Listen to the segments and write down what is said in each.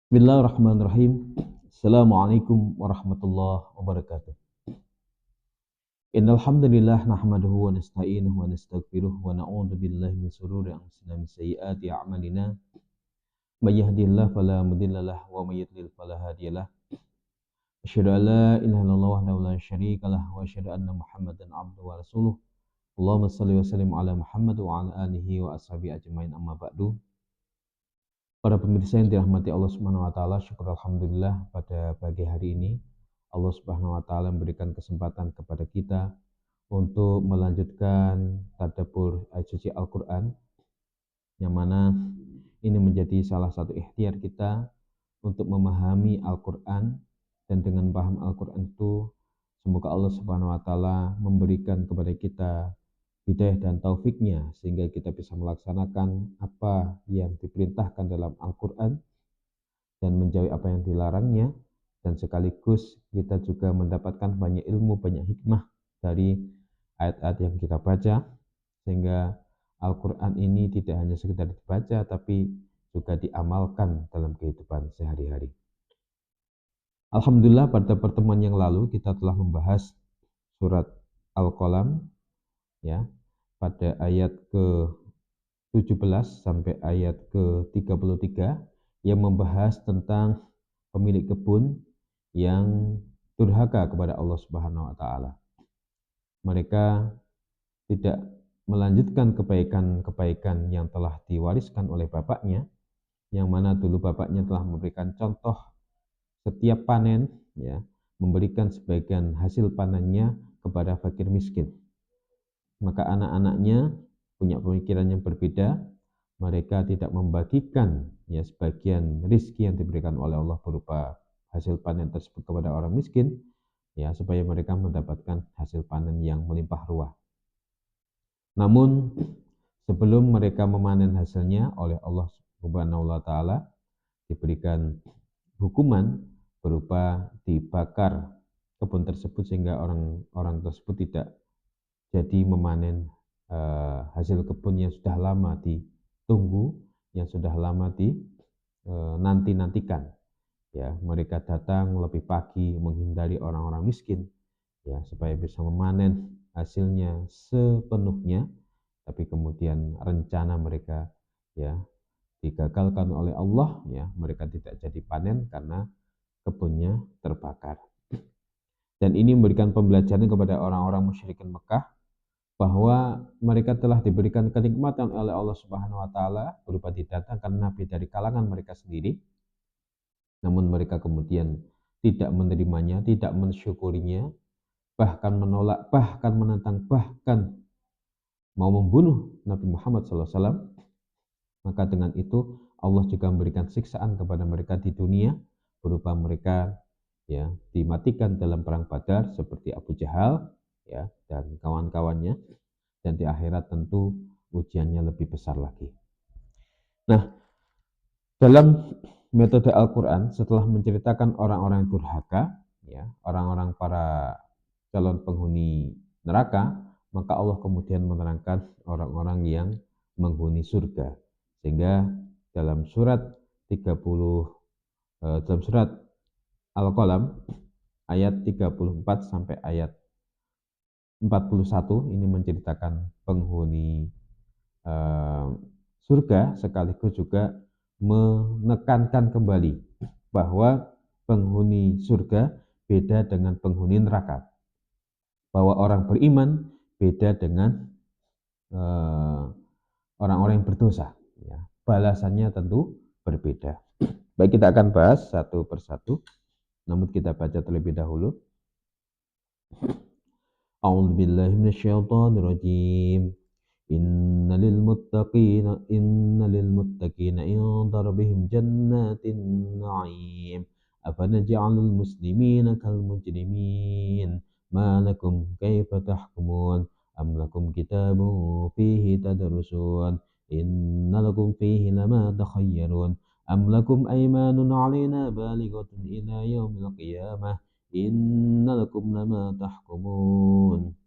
Bismillahirrahmanirrahim. Assalamualaikum warahmatullahi wabarakatuh. Innal hamdalillah nahmaduhu wa nasta'inuhu wa nastaghfiruh wa na'udzu billahi min shururi anfusina min sayyiati a'malina. May yahdihillahu fala mudhillalah wa may yudlil fala hadiyalah. Asyhadu an la ilaha illallah wahdahu la syarikalah wa asyhadu anna Muhammadan abduhu wa rasuluh. Allahumma shalli wa sallim ala Muhammad wa ala alihi wa ashabihi ajmain amma ba'du. Para pemirsa yang dirahmati Allah Subhanahu wa taala, syukur alhamdulillah pada pagi hari ini Allah Subhanahu wa taala memberikan kesempatan kepada kita untuk melanjutkan tadabbur ayat suci Al-Qur'an, yang mana ini menjadi salah satu ikhtiar kita untuk memahami Al-Qur'an, dan dengan paham Al-Qur'an itu semoga Allah Subhanahu wa taala memberikan kepada kita hidayah dan taufiknya sehingga kita bisa melaksanakan apa yang diperintahkan dalam Al-Quran dan menjauhi apa yang dilarangnya, dan sekaligus kita juga mendapatkan banyak ilmu, banyak hikmah dari ayat-ayat yang kita baca, sehingga Al-Quran ini tidak hanya sekedar dibaca tapi juga diamalkan dalam kehidupan sehari-hari. Alhamdulillah, pada pertemuan yang lalu kita telah membahas surat Al-Qalam, ya, pada ayat ke-17 sampai ayat ke-33 yang membahas tentang pemilik kebun yang durhaka kepada Allah Subhanahu wa taala. Mereka tidak melanjutkan kebaikan-kebaikan yang telah diwariskan oleh bapaknya, yang mana dulu bapaknya telah memberikan contoh setiap panen, ya, memberikan sebagian hasil panennya kepada fakir miskin. Maka anak-anaknya punya pemikiran yang berbeda. Mereka tidak membagikan, ya, sebagian rizki yang diberikan oleh Allah berupa hasil panen tersebut kepada orang miskin, ya, supaya mereka mendapatkan hasil panen yang melimpah ruah. Namun sebelum mereka memanen hasilnya, oleh Allah Subhanahu wa taala diberikan hukuman berupa dibakar kebun tersebut sehingga orang-orang tersebut tidak jadi memanen hasil kebun yang sudah lama ditunggu, yang sudah lama nanti-nantikan. Ya, mereka datang lebih pagi menghindari orang-orang miskin, ya, supaya bisa memanen hasilnya sepenuhnya, tapi kemudian rencana mereka, ya, digagalkan oleh Allah, ya, mereka tidak jadi panen karena kebunnya terbakar. Dan ini memberikan pembelajaran kepada orang-orang musyrikin Mekah bahwa mereka telah diberikan kenikmatan oleh Allah Subhanahu wa taala berupa didatangkan nabi dari kalangan mereka sendiri, namun mereka kemudian tidak menerimanya, tidak mensyukurinya, bahkan menolak, bahkan menentang, bahkan mau membunuh Nabi Muhammad SAW. Maka dengan itu Allah juga memberikan siksaan kepada mereka di dunia berupa mereka, ya, dimatikan dalam perang Badar seperti Abu Jahal, ya, dan kawan-kawannya, dan di akhirat tentu ujiannya lebih besar lagi. Nah, dalam metode Al-Quran setelah menceritakan orang-orang yang durhaka, ya, orang-orang para calon penghuni neraka, maka Allah kemudian menerangkan orang-orang yang menghuni surga. Sehingga dalam surat 30 dalam surat Al-Qalam ayat 34 sampai ayat 41 ini menceritakan penghuni surga, sekaligus juga menekankan kembali bahwa penghuni surga beda dengan penghuni neraka, bahwa orang beriman beda dengan orang-orang yang berdosa, ya. Balasannya tentu berbeda. Baik, kita akan bahas satu persatu, namun kita baca terlebih dahulu. A'udzubillahi minasyaitonirrajim. Inna lil muttaqina inda rabbihim jannatin na'im. Afanaj'alul muslimina kal mujrimin. Ma lakum kaifa tahkumun? Am lakum kitabun fihi tadrusun. Inna lakum fihi lama takhayyarun. Am lakum aymanun 'alaina balighatun ila yaumil qiyamah. Inna lakum lama tahkumun.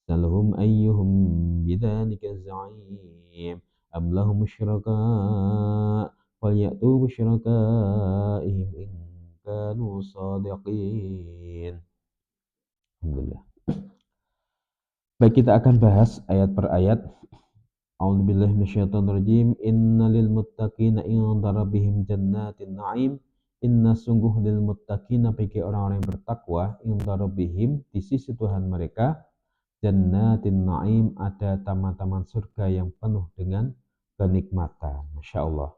Salhum ayyuhum bidzalika za'im am lahum syuraka falyatu bisyurakaihim in kanu shadiqin. Alhamdulillah. Baik, kita akan bahas ayat per ayat. A'udzubillahi minasyaitonirrajim. Innalil muttaqina 'inda rabbihim jannatin na'im. Inna sungguh lil muttaqina bagi orang-orang yang bertakwa 'inda rabbihim di sisi Tuhan mereka jannatin na'im ada taman-taman surga yang penuh dengan kenikmatan. Masya Allah.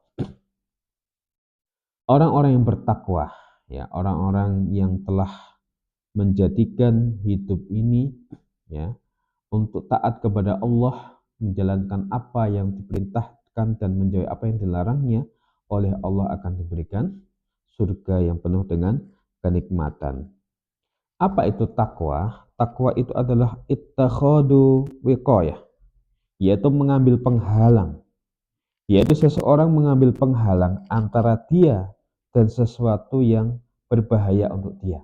Orang-orang yang bertakwa, ya, orang-orang yang telah menjadikan hidup ini, ya, untuk taat kepada Allah, menjalankan apa yang diperintahkan dan menjauhi apa yang dilarangnya, oleh Allah akan diberikan surga yang penuh dengan kenikmatan. Apa itu takwa? Takwa itu adalah ittakhadu wiqayah, yaitu mengambil penghalang, yaitu seseorang mengambil penghalang antara dia dan sesuatu yang berbahaya untuk dia.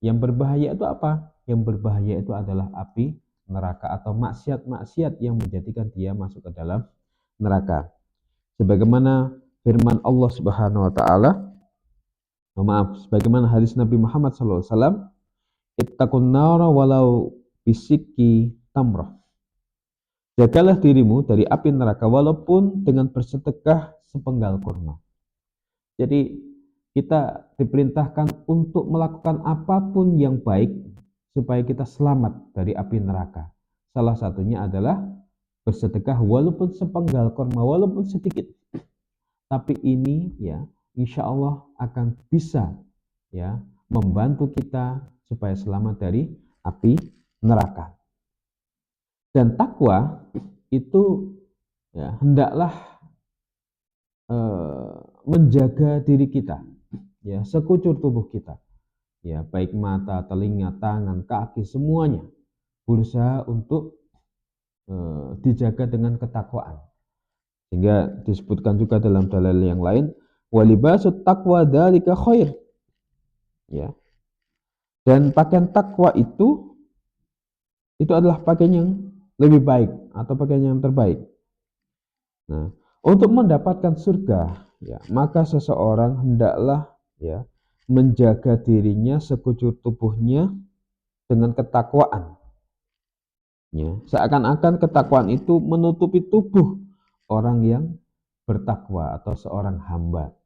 Yang berbahaya itu apa? Yang berbahaya itu adalah api neraka atau maksiat-maksiat yang menjadikan dia masuk ke dalam neraka. Sebagaimana firman Allah Subhanahu wa taala, sebagaimana hadis Nabi Muhammad SAW, ittaqun nara walau bisikki tamrah. Jagalah dirimu dari api neraka walaupun dengan bersedekah sepenggal kurma. Jadi kita diperintahkan untuk melakukan apapun yang baik supaya kita selamat dari api neraka. Salah satunya adalah bersedekah walaupun sepenggal kurma, walaupun sedikit. Tapi ini ya insya Allah akan bisa ya membantu kita supaya selamat dari api neraka. Dan takwa itu ya hendaklah menjaga diri kita, ya, sekucur tubuh kita, ya, baik mata, telinga, tangan, kaki, semuanya berusaha untuk dijaga dengan ketakwaan. Sehingga disebutkan juga dalam dalil yang lain, walibasut taqwa dzalika khair. Ya. Dan pakaian takwa itu adalah pakaian yang lebih baik atau pakaian yang terbaik. Nah, untuk mendapatkan surga, ya, maka seseorang hendaklah ya menjaga dirinya sekujur tubuhnya dengan ketakwaan. Ya, seakan-akan ketakwaan itu menutupi tubuh orang yang bertakwa atau seorang hamba.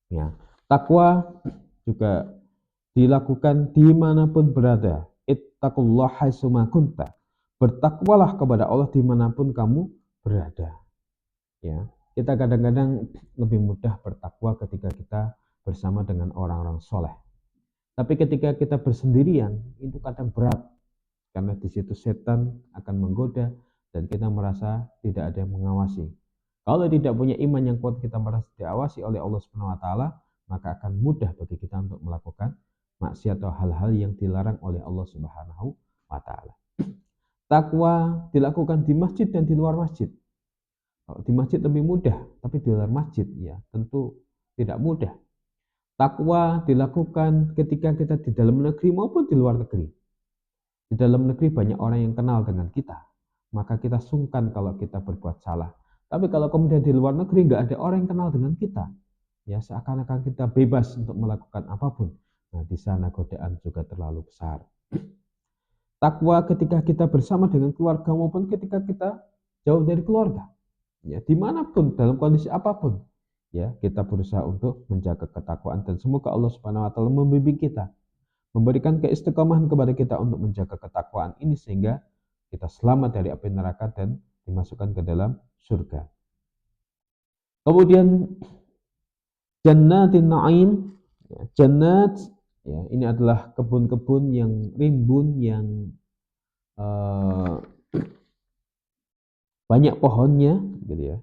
Ya, takwa juga dilakukan dimanapun berada. Ittaqullaha haitsuma kunta. Bertakwalah kepada Allah dimanapun kamu berada. Ya, kita kadang-kadang lebih mudah bertakwa ketika kita bersama dengan orang-orang soleh. Tapi ketika kita bersendirian, itu kadang berat. Karena di situ setan akan menggoda dan kita merasa tidak ada yang mengawasi. Kalau tidak punya iman yang kuat, kita merasa diawasi oleh Allah Subhanahu wa taala, maka akan mudah bagi kita untuk melakukan maksiat atau hal-hal yang dilarang oleh Allah Subhanahu wa taala. Takwa dilakukan di masjid dan di luar masjid. Kalau di masjid lebih mudah, tapi di luar masjid ya tentu tidak mudah. Takwa dilakukan ketika kita di dalam negeri maupun di luar negeri. Di dalam negeri banyak orang yang kenal dengan kita, maka kita sungkan kalau kita berbuat salah. Tapi kalau kemudian di luar negeri nggak ada orang yang kenal dengan kita, ya seakan-akan kita bebas untuk melakukan apapun. Nah, di sana godaan juga terlalu besar. Takwa ketika kita bersama dengan keluarga maupun ketika kita jauh dari keluarga. Ya, dimanapun, dalam kondisi apapun, ya kita berusaha untuk menjaga ketakwaan dan semoga Allah Subhanahu wa taala membimbing kita, memberikan keistiqomahan kepada kita untuk menjaga ketakwaan ini sehingga kita selamat dari api neraka dan dimasukkan ke dalam surga. Kemudian jannatin na'im, ya, jannat ya, ini adalah kebun-kebun yang rimbun yang banyak pohonnya gitu ya,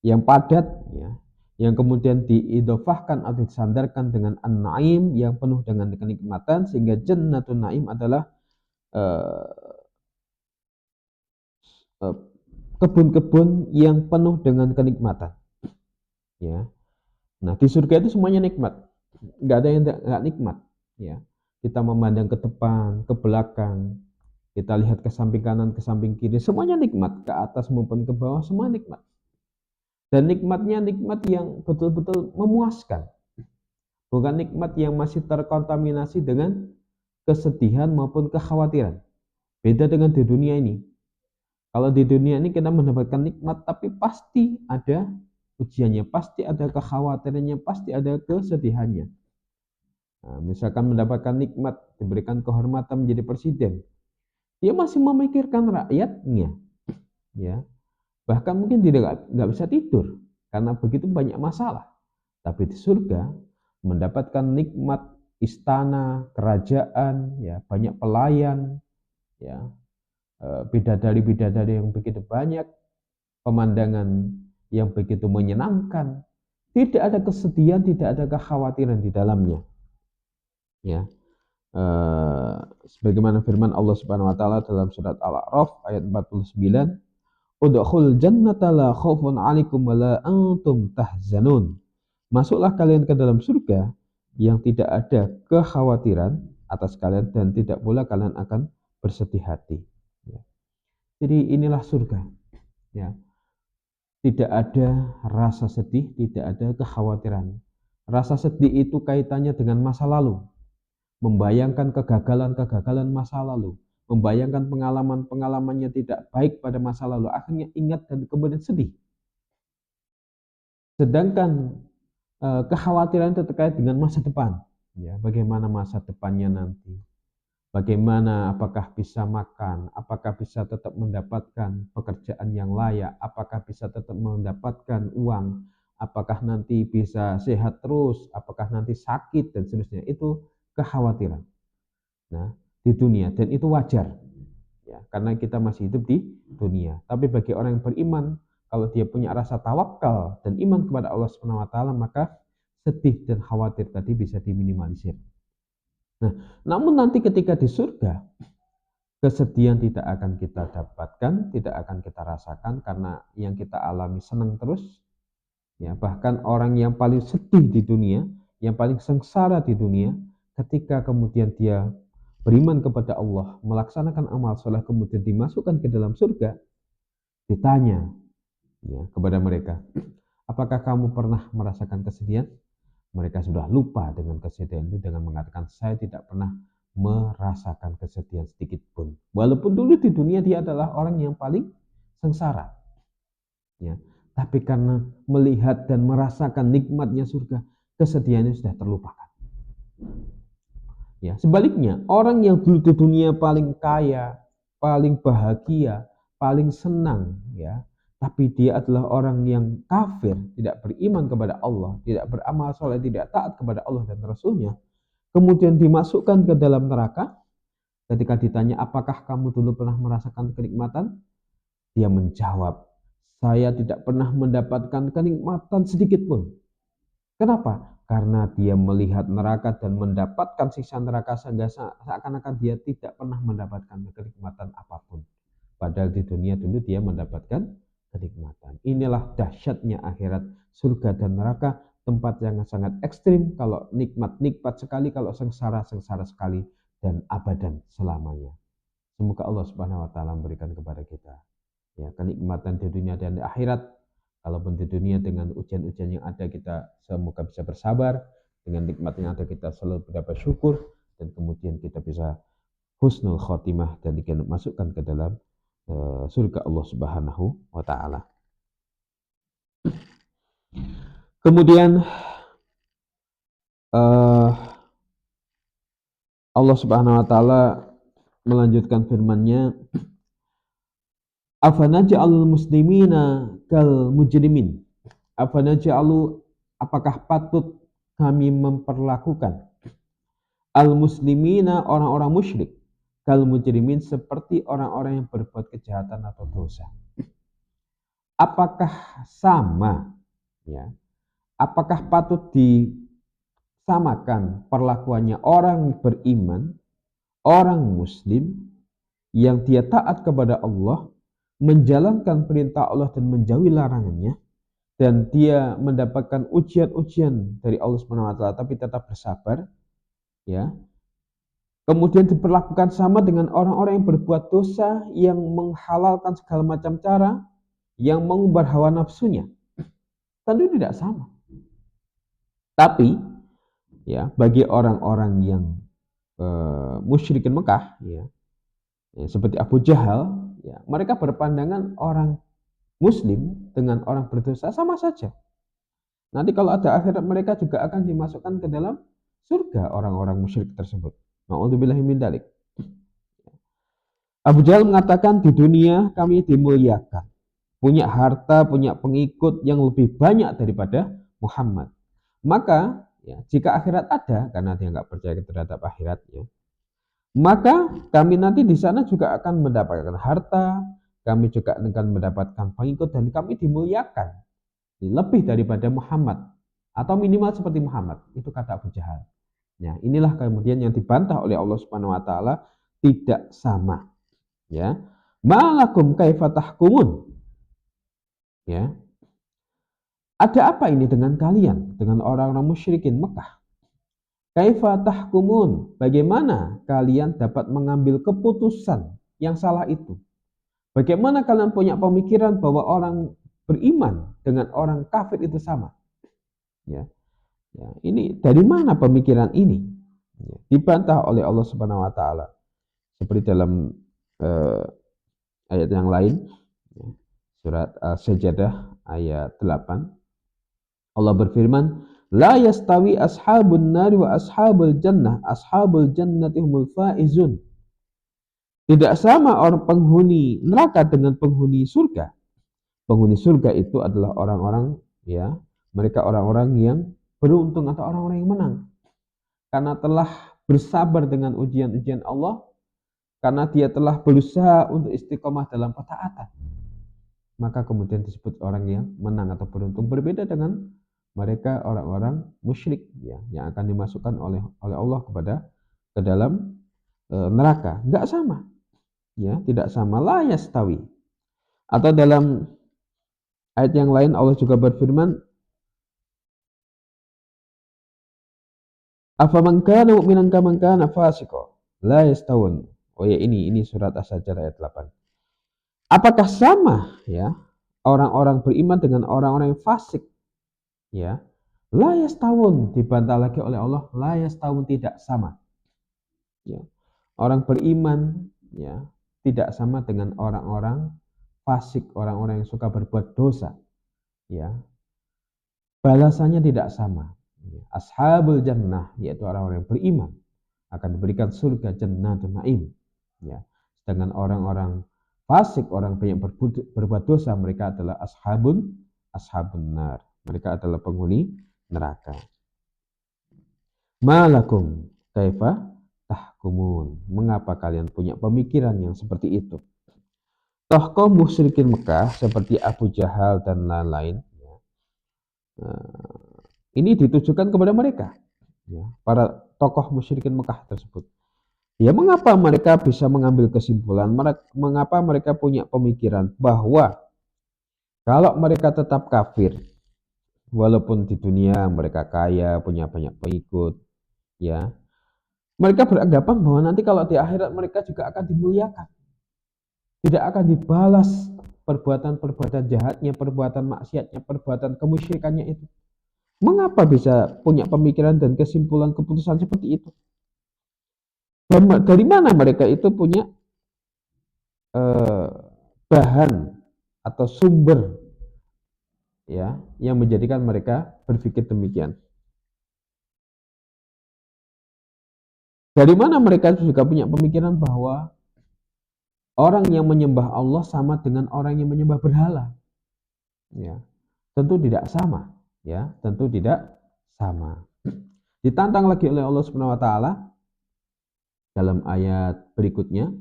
yang padat ya, yang kemudian diidhofahkan atau disandarkan dengan an-na'im yang penuh dengan kenikmatan sehingga jannatun na'im adalah kebun-kebun yang penuh dengan kenikmatan. Ya. Nah, di surga itu semuanya nikmat. Enggak ada yang enggak nikmat, ya. Kita memandang ke depan, ke belakang, kita lihat ke samping kanan, ke samping kiri, semuanya nikmat, ke atas maupun ke bawah semua nikmat. Dan nikmatnya nikmat yang betul-betul memuaskan, bukan nikmat yang masih terkontaminasi dengan kesedihan maupun kekhawatiran. Beda dengan di dunia ini. Kalau di dunia ini kita mendapatkan nikmat, tapi pasti ada ujiannya, pasti ada kekhawatirannya, pasti ada kesedihannya. Nah, misalkan mendapatkan nikmat, diberikan kehormatan menjadi presiden, dia masih memikirkan rakyatnya, ya. Bahkan mungkin tidak nggak bisa tidur karena begitu banyak masalah. Tapi di surga mendapatkan nikmat istana, kerajaan, ya banyak pelayan, ya bidadari-bidadari yang begitu banyak, pemandangan yang begitu menyenangkan, tidak ada kesedihan, tidak ada kekhawatiran di dalamnya. Ya, sebagaimana firman Allah Subhanahu Wa Taala dalam surat Al-A'raf ayat 49, Udkhul jannata la khaufun 'alaikum wa la antum tahzanun. Masuklah kalian ke dalam surga yang tidak ada kekhawatiran atas kalian dan tidak pula kalian akan bersedih hati. Ya. Jadi inilah surga. Ya. Tidak ada rasa sedih, tidak ada kekhawatiran. Rasa sedih itu kaitannya dengan masa lalu, membayangkan kegagalan-kegagalan masa lalu, membayangkan pengalaman-pengalamannya tidak baik pada masa lalu, akhirnya ingat dan kemudian sedih. Sedangkan kekhawatiran itu terkait dengan masa depan, ya, bagaimana masa depannya nanti, bagaimana apakah bisa makan, apakah bisa tetap mendapatkan pekerjaan yang layak, apakah bisa tetap mendapatkan uang, apakah nanti bisa sehat terus, apakah nanti sakit dan seterusnya. Itu kekhawatiran. Nah, di dunia, dan itu wajar, ya, karena kita masih hidup di dunia. Tapi bagi orang yang beriman, kalau dia punya rasa tawakal dan iman kepada Allah Subhanahu Wa Taala, maka sedih dan khawatir tadi bisa diminimalisir. Nah, namun nanti ketika di surga, kesedihan tidak akan kita dapatkan, tidak akan kita rasakan karena yang kita alami senang terus. Ya, bahkan orang yang paling sedih di dunia, yang paling sengsara di dunia, ketika kemudian dia beriman kepada Allah, melaksanakan amal soleh, kemudian dimasukkan ke dalam surga, ditanya, ya, kepada mereka, apakah kamu pernah merasakan kesedihan? Mereka sudah lupa dengan kesedihan itu dengan mengatakan, saya tidak pernah merasakan kesedihan sedikit pun. Walaupun dulu di dunia dia adalah orang yang paling sengsara. Ya. Tapi karena melihat dan merasakan nikmatnya surga, kesedihannya sudah terlupakan. Ya, sebaliknya, orang yang dulu di dunia paling kaya, paling bahagia, paling senang, ya, tapi dia adalah orang yang kafir, tidak beriman kepada Allah, tidak beramal soleh, tidak taat kepada Allah dan Rasulnya, kemudian dimasukkan ke dalam neraka. Ketika ditanya, apakah kamu dulu pernah merasakan kenikmatan? Dia menjawab, saya tidak pernah mendapatkan kenikmatan sedikit pun. Kenapa? Karena dia melihat neraka dan mendapatkan siksa neraka sehingga seakan-akan dia tidak pernah mendapatkan kenikmatan apapun. Padahal di dunia dulu dia mendapatkan kenikmatan. Inilah dahsyatnya akhirat, surga dan neraka, tempat yang sangat ekstrim. Kalau nikmat sekali, kalau sengsara sekali, dan abadan selamanya. Semoga Allah Subhanahu Wa Taala memberikan kepada kita, ya, kenikmatan di dunia dan di akhirat. Kalaupun di dunia dengan ujian-ujian yang ada, kita semoga bisa bersabar. Dengan nikmat yang ada, kita selalu berdapat syukur. Dan kemudian kita bisa husnul khotimah dan dimasukkan ke dalam surga Allah Subhanahu Wa Taala. Kemudian Allah Subhanahu Wa Taala melanjutkan firman-Nya, afanaj'alul muslimina kal mujrimin. Apakah patut kami memperlakukan al-muslimina, orang-orang musyrik, kal mujrimin, seperti orang-orang yang berbuat kejahatan atau dosa. Apakah sama, ya? Apakah patut disamakan perlakuannya orang beriman, orang muslim yang dia taat kepada Allah, menjalankan perintah Allah dan menjauhi larangannya, dan dia mendapatkan ujian-ujian dari Allah Subhanahu Wa Taala tapi tetap bersabar, ya. Kemudian diperlakukan sama dengan orang-orang yang berbuat dosa, yang menghalalkan segala macam cara, yang mengumbar hawa nafsunya. Tentu tidak sama. Tapi ya bagi orang-orang yang musyrikin Mekah ya, seperti Abu Jahal ya, mereka berpandangan orang muslim dengan orang berdosa sama saja. Nanti kalau ada akhirat mereka juga akan dimasukkan ke dalam surga orang-orang musyrik tersebut. Na'udzubillahi min dzalik. Abu Jahal mengatakan di dunia kami dimuliakan, punya harta, punya pengikut yang lebih banyak daripada Muhammad. Maka ya, jika akhirat ada, karena dia nggak percaya terhadap akhiratnya, maka kami nanti di sana juga akan mendapatkan harta, kami juga akan mendapatkan pengikut dan kami dimuliakan lebih daripada Muhammad atau minimal seperti Muhammad. Itu kata Abu Jahal. Ya, inilah kemudian yang dibantah oleh Allah Subhanahu wa taala, tidak sama. Ya. Malakum kaifa tahkumun? Ya. Ada apa ini dengan kalian, dengan orang-orang musyrikin Mekah? Kaifa tahkumun? Bagaimana kalian dapat mengambil keputusan yang salah itu? Bagaimana kalian punya pemikiran bahwa orang beriman dengan orang kafir itu sama? Ya. Ya, ini dari mana pemikiran ini? Ya, dibantah oleh Allah Subhanahu wa taala. Seperti dalam ayat yang lain, ya, surat As-Sajdah ayat 8. Allah berfirman, "La yastawi ashabun nari wa ashabul jannati humul faizun." Tidak sama orang penghuni neraka dengan penghuni surga. Penghuni surga itu adalah orang-orang ya, mereka orang-orang yang beruntung atau orang-orang yang menang. Karena telah bersabar dengan ujian-ujian Allah, karena dia telah berusaha untuk istiqomah dalam ketaatan, maka kemudian disebut orang yang menang atau beruntung. Berbeda dengan mereka orang-orang musyrik ya, yang akan dimasukkan oleh Allah ke dalam neraka. Enggak sama. Ya, tidak sama, la yastawi. Atau dalam ayat yang lain Allah juga berfirman, afaman kana mu'minan kaman kana fasiqa la yastawun. Oh ya, ini surat As-Sajdah ayat 8. Apakah sama ya orang-orang beriman dengan orang-orang yang fasik? Ya. La yastawun, dibantah lagi oleh Allah, la yastawun, tidak sama. Ya. Orang beriman ya tidak sama dengan orang-orang fasik, orang-orang yang suka berbuat dosa. Ya. Balasannya tidak sama. Ashabul jannah, yaitu orang-orang yang beriman, akan diberikan surga Jannatul Naim. Ya. Sedangkan orang-orang fasik, orang yang berbuat dosa, mereka adalah ashabun nar. Mereka adalah penghuni neraka. Malakum kaifa tahkumun? Mengapa kalian punya pemikiran yang seperti itu? Toh kaum musyrikin Mekah seperti Abu Jahal dan lain-lain, ini ditujukan kepada mereka, ya, para tokoh musyrikin Mekah tersebut. Ya, mengapa mereka bisa mengambil kesimpulan? Mengapa mereka punya pemikiran bahwa kalau mereka tetap kafir, walaupun di dunia mereka kaya, punya banyak pengikut, ya, mereka beranggapan bahwa nanti kalau di akhirat mereka juga akan dimuliakan. Tidak akan dibalas perbuatan-perbuatan jahatnya, perbuatan maksiatnya, perbuatan kemusyrikannya itu. Mengapa bisa punya pemikiran dan kesimpulan keputusan seperti itu? Dari mana mereka itu punya bahan atau sumber ya yang menjadikan mereka berpikir demikian? Dari mana mereka juga punya pemikiran bahwa orang yang menyembah Allah sama dengan orang yang menyembah berhala? Ya, tentu tidak sama. Ya, tentu tidak sama. Ditantang lagi oleh Allah Subhanahu wa taala dalam ayat berikutnya,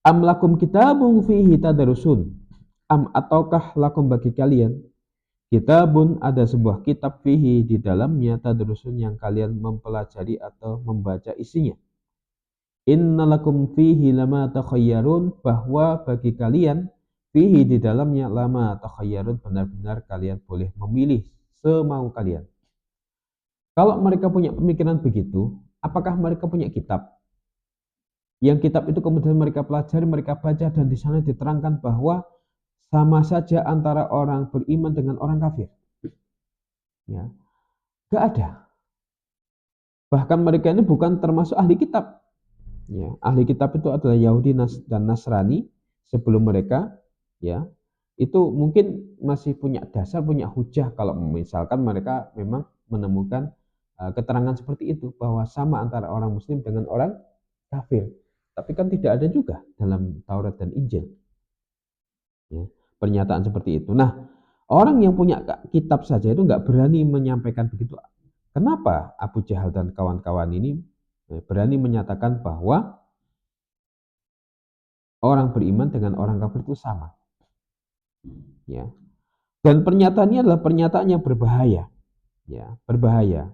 am lakum kitabun fihi tadarusun, am ataukah lakum bagi kalian kitabun, ada sebuah kitab, fihi di dalamnya, tadarusun yang kalian mempelajari atau membaca isinya. Innalakum fihi lama takhayyarun, bahwa bagi kalian fihi di dalamnya lama takhayyarun, benar-benar kalian boleh memilih semau kalian. Kalau mereka punya pemikiran begitu, apakah mereka punya kitab? Yang kitab itu kemudian mereka pelajari, mereka baca, dan di sana diterangkan bahwa sama saja antara orang beriman dengan orang kafir. Ya, nggak ada. Bahkan mereka ini bukan termasuk ahli kitab. Ya, ahli kitab itu adalah Yahudi dan Nasrani sebelum mereka, ya, itu mungkin masih punya dasar, punya hujah kalau misalkan mereka memang menemukan keterangan seperti itu bahwa sama antara orang Muslim dengan orang kafir. Tapi kan tidak ada juga dalam Taurat dan Injil, ya, pernyataan seperti itu. Nah, orang yang punya kitab saja itu nggak berani menyampaikan begitu. Kenapa Abu Jahal dan kawan-kawan ini berani menyatakan bahwa orang beriman dengan orang kafir itu sama, ya. Dan pernyataannya adalah pernyataan yang berbahaya, ya, berbahaya,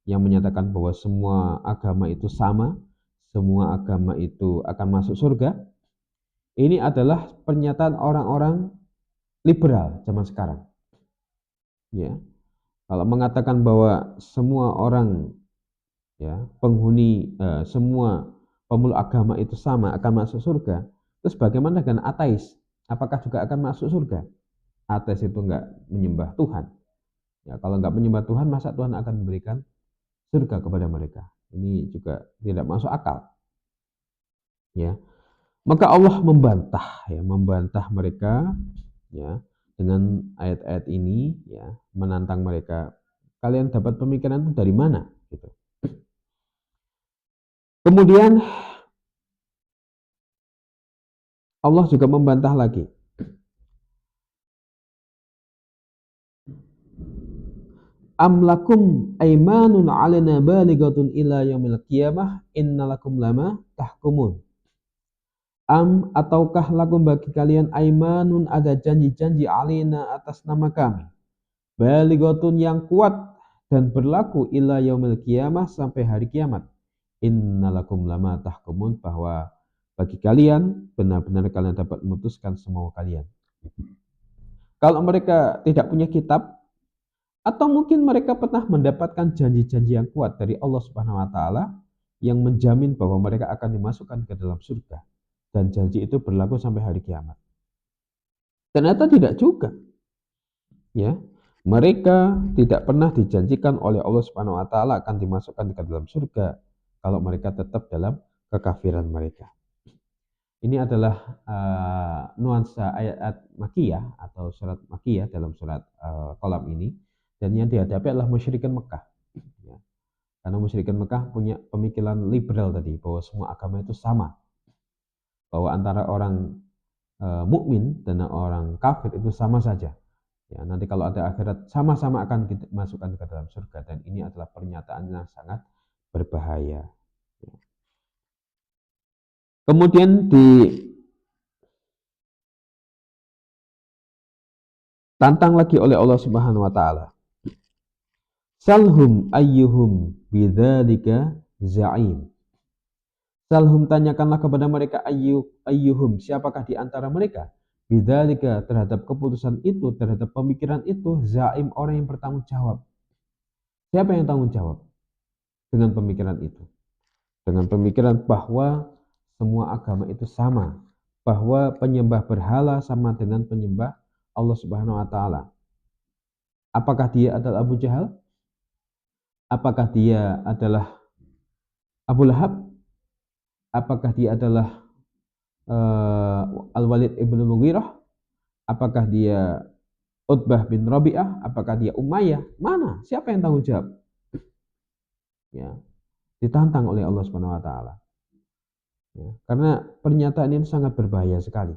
yang menyatakan bahwa semua agama itu sama, semua agama itu akan masuk surga. Ini adalah pernyataan orang-orang liberal zaman sekarang, ya. Kalau mengatakan bahwa semua orang, ya, penghuni semua pemeluk agama itu sama akan masuk surga, terus bagaimana dengan ateis? Apakah juga akan masuk surga? Ateis itu enggak menyembah Tuhan. Ya, kalau enggak menyembah Tuhan, masa Tuhan akan memberikan surga kepada mereka? Ini juga tidak masuk akal. Ya, maka Allah membantah mereka, ya, dengan ayat-ayat ini, ya, menantang mereka. Kalian dapat pemikiran itu dari mana? Gitu. Kemudian Allah juga membantah lagi. Am lakum aimanun 'alaina balighatun ila yaumil qiyamah innalakum lama tahkumun. Am ataukah lakum bagi kalian aimanun ada janji-janji alina atas nama kami. Balighatun yang kuat dan berlaku ila yaumil qiyamah sampai hari kiamat. Innalakum lama tahkumun, bahwa bagi kalian benar-benar kalian dapat memutuskan semua kalian. Kalau mereka tidak punya kitab, atau mungkin mereka pernah mendapatkan janji-janji yang kuat dari Allah Subhanahu wa taala yang menjamin bahwa mereka akan dimasukkan ke dalam surga, dan janji itu berlaku sampai hari kiamat. Ternyata tidak juga. Ya. Mereka tidak pernah dijanjikan oleh Allah Subhanahu wa taala akan dimasukkan ke dalam surga kalau mereka tetap dalam kekafiran mereka. Ini adalah nuansa ayat Makkiyah atau surat Makkiyah dalam surat Qalam ini, dan yang dihadapi adalah musyrikin Mekah. Ya. Karena musyrikin Mekah punya pemikiran liberal tadi, bahwa semua agama itu sama, bahwa antara orang mukmin dan orang kafir itu sama saja. Ya, nanti kalau ada akhirat sama-sama akan kita masukkan ke dalam surga, dan ini adalah pernyataan yang sangat berbahaya. Ya. Kemudian ditantang lagi oleh Allah Subhanahu wa taala. Salhum ayyuhum bidzalika za'im. Salhum, tanyakanlah kepada mereka, ayyuhum, siapakah di antara mereka, bidzalika, terhadap keputusan itu, terhadap pemikiran itu, za'im, orang yang bertanggung jawab. Siapa yang tanggung jawab dengan pemikiran itu? Dengan pemikiran bahwa semua agama itu sama, bahwa penyembah berhala sama dengan penyembah Allah Subhanahu wa taala. Apakah dia adalah Abu Jahal? Apakah dia adalah Abu Lahab? Apakah dia adalah Al-Walid ibn Mughirah? Apakah dia Utbah bin Rabi'ah? Apakah dia Umayyah? Mana? Siapa yang tanggung jawab? Ya, ditantang oleh Allah Subhanahu wa taala. Ya, karena pernyataan ini sangat berbahaya sekali.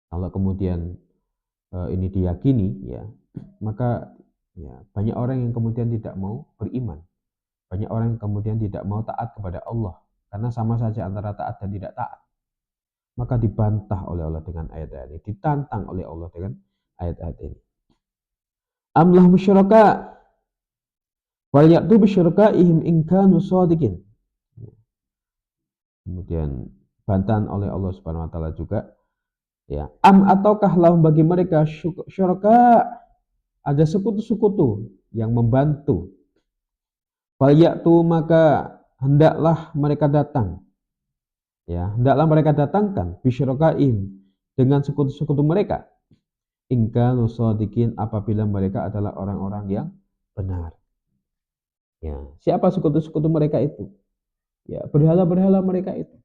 Kalau kemudian ini diyakini, ya, maka ya, banyak orang yang kemudian tidak mau beriman. Banyak orang yang kemudian tidak mau taat kepada Allah, karena sama saja antara taat dan tidak taat. Maka dibantah oleh Allah dengan ayat-ayat ini, ditantang oleh Allah dengan ayat-ayat ini. Am lahum syuraka walyatu bisyurakaihim in kanu shadiqin. Kemudian bantahan oleh Allah Subhanahu wa taala juga, ya, am ataukah lahum bagi mereka syuraka, ada sekutu-sekutu yang membantu. Falyatu, maka hendaklah mereka datang. Ya, hendaklah mereka datangkan bisyurakaihim, dengan sekutu-sekutu mereka. in kanu shadiqin, apabila mereka adalah orang-orang yang benar. Ya, siapa sekutu-sekutu mereka itu? Ya, berhala-berhala mereka itu.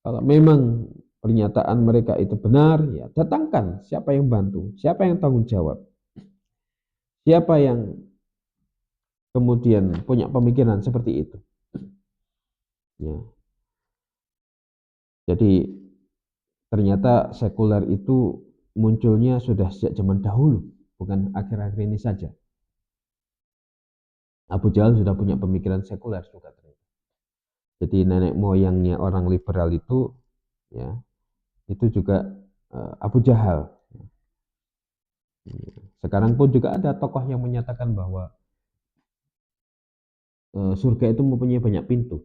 Kalau memang pernyataan mereka itu benar, ya datangkan siapa yang bantu, siapa yang tanggung jawab, siapa yang kemudian punya pemikiran seperti itu. Ya, jadi ternyata sekuler itu munculnya sudah sejak zaman dahulu, bukan akhir-akhir ini saja. Abu Jahal sudah punya pemikiran sekuler juga ternyata. Jadi nenek moyangnya orang liberal itu, ya, itu juga Abu Jahal. Sekarang pun juga ada tokoh yang menyatakan bahwa surga itu mempunyai banyak pintu,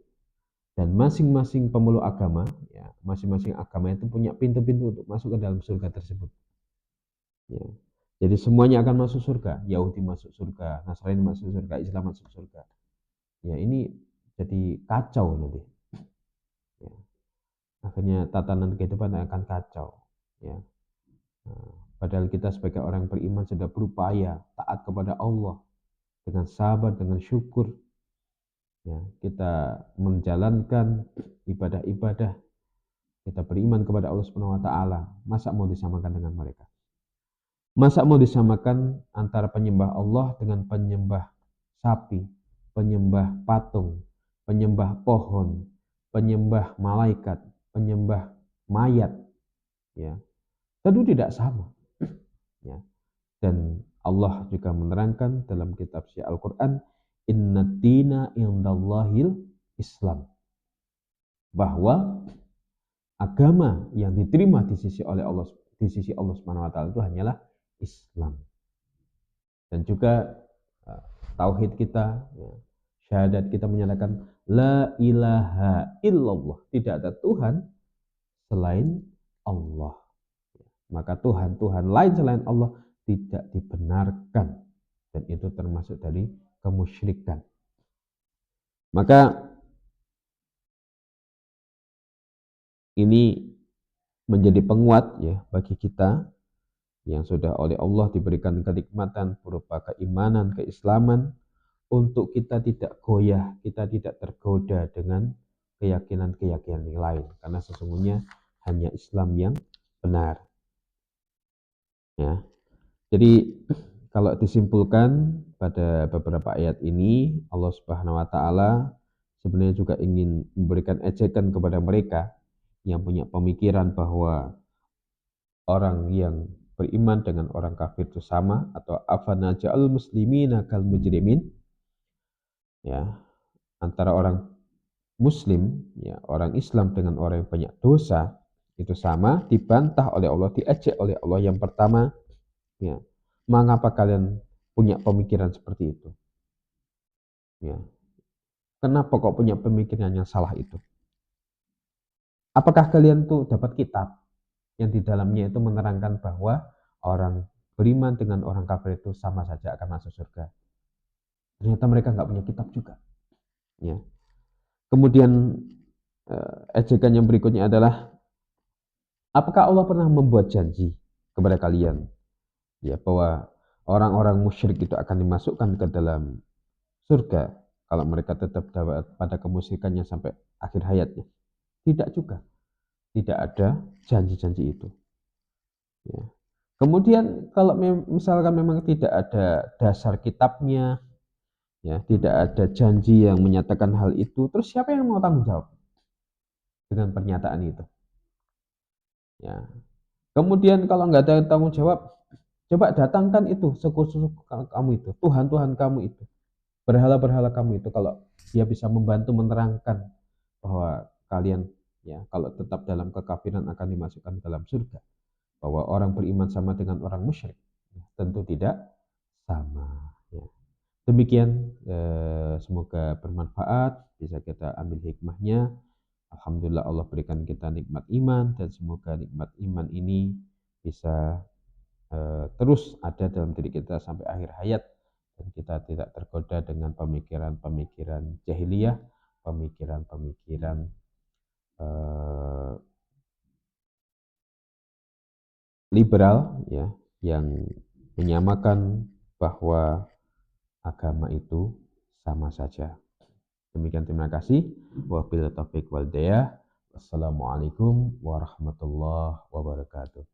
dan masing-masing pemeluk agama, ya, masing-masing agama itu punya pintu-pintu untuk masuk ke dalam surga tersebut. Ya. Jadi semuanya akan masuk surga. Yahudi masuk surga, Nasrani masuk surga, Islam masuk surga. Ya, ini jadi kacau nanti. Ya. Akhirnya tatanan kehidupan akan kacau. Ya. Nah, padahal kita sebagai orang beriman sudah berupaya taat kepada Allah dengan sabar, dengan syukur. Ya, kita menjalankan ibadah-ibadah, kita beriman kepada Allah Subhanahu wa taala. Masa mau disamakan dengan mereka? Masa mau disamakan antara penyembah Allah dengan penyembah sapi, penyembah patung, penyembah pohon, penyembah malaikat, penyembah mayat, ya. Tentu tidak sama, ya. Dan Allah juga menerangkan dalam kitab suci Al-Qur'an, "Innad dina indallahil Islam." Bahwa agama yang diterima di sisi Allah Subhanahu wa taala itu hanyalah Islam. Dan juga tauhid kita, ya, syahadat kita menyatakan la ilaha illallah, tidak ada Tuhan selain Allah. Maka Tuhan-Tuhan lain selain Allah tidak dibenarkan, dan itu termasuk dari kemusyrikan. Maka ini menjadi penguat, ya, bagi kita yang sudah oleh Allah diberikan kenikmatan berupa keimanan, keislaman, untuk kita tidak goyah, kita tidak tergoda dengan keyakinan-keyakinan yang lain, karena sesungguhnya hanya Islam yang benar. Ya, jadi kalau disimpulkan pada beberapa ayat ini, Allah Subhanahu wa taala sebenarnya juga ingin memberikan ejekan kepada mereka yang punya pemikiran bahwa orang yang beriman dengan orang kafir itu sama, atau afanaja'al muslimina kal mujrimin, ya, antara orang muslim, ya, orang Islam dengan orang yang banyak dosa itu sama, dibantah oleh Allah, diejek oleh Allah. Yang pertama, ya, mengapa kalian punya pemikiran seperti itu? Ya, kenapa kok punya pemikiran yang salah itu? Apakah kalian tuh dapat kitab yang di dalamnya itu menerangkan bahwa orang beriman dengan orang kafir itu sama saja akan masuk surga? Ternyata mereka nggak punya kitab juga. Ya. Kemudian ejekan yang berikutnya adalah, apakah Allah pernah membuat janji kepada kalian, ya, bahwa orang-orang musyrik itu akan dimasukkan ke dalam surga kalau mereka tetap pada kemusyrikannya sampai akhir hayatnya? Tidak juga. Tidak ada janji-janji itu. Ya. Kemudian kalau misalkan memang tidak ada dasar kitabnya, ya, tidak ada janji yang menyatakan hal itu, terus siapa yang mau tanggung jawab dengan pernyataan itu? Ya. Kemudian kalau nggak ada tanggung jawab, coba datangkan itu suku-suku kamu itu, Tuhan-Tuhan kamu itu, berhala-berhala kamu itu, kalau dia bisa membantu menerangkan bahwa kalian, ya, kalau tetap dalam kekafiran akan dimasukkan ke dalam surga, bahwa orang beriman sama dengan orang musyrik, ya, tentu tidak sama. Ya. Demikian, semoga bermanfaat, bisa kita ambil hikmahnya. Alhamdulillah Allah berikan kita nikmat iman, dan semoga nikmat iman ini bisa terus ada dalam diri kita sampai akhir hayat, dan kita tidak tergoda dengan pemikiran-pemikiran jahiliyah, pemikiran-pemikiran liberal ya, yang menyamakan bahwa agama itu sama saja. Demikian, terima kasih. Wabillahi taufiq wal hidayah. Wassalamualaikum warahmatullahi wabarakatuh.